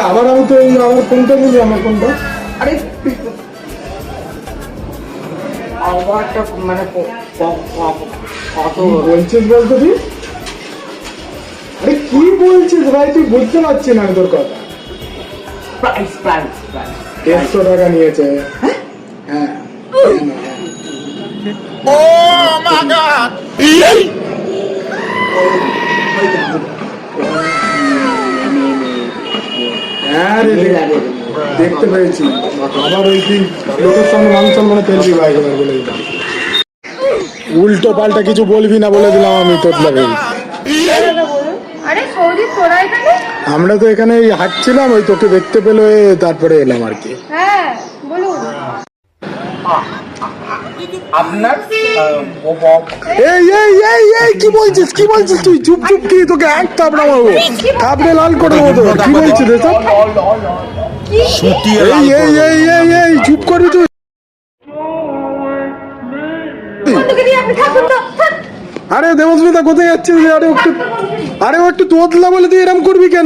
আবার আমি তো আমার কোনটা বুঝি, আমার কোনটা আরে আবারটা মানে কত বলছিস বলতো তুই? আরে কি বলছিস ভাই, তুই বুঝতে পারছি না আমি তোর কথা। প্রাইস 150 টাকা নিয়েছে। হ্যাঁ হ্যাঁ রে, দেখতে পেয়েছি। আবার ওই দিন লোকের সঙ্গে মান সম্মানে তেলবি ভাই এবার বলে দিলাম। উল্টো পাল্টা কিছু বলবি না বলে দিলাম আমি তোর লাগে। আরে সৌদি তোরা এখানে? আমরা তো এখানে হাঁটছিলাম, ওই তোকে দেখতে পেলো তারপরে এলাম আর কি। হ্যাঁ বলুন। আপনার এই এই এই এই কি বলছিস, কি বলছিস তুই? চুপ চুপ কি, তোকে এক থাপড়া মারবো, থাপড়ে লাল করে দেবো তোর। কি বলছিস এসব? এই এই এই এই এই চুপ করবি তুই। বন্ধুকে দিয়ে আপনি থাকুন তো, থাক। আরে দেবস্মিতা কোথায় যাচ্ছিস? আরে ও একটু তোতলা বলে তুই এরম করবি কেন?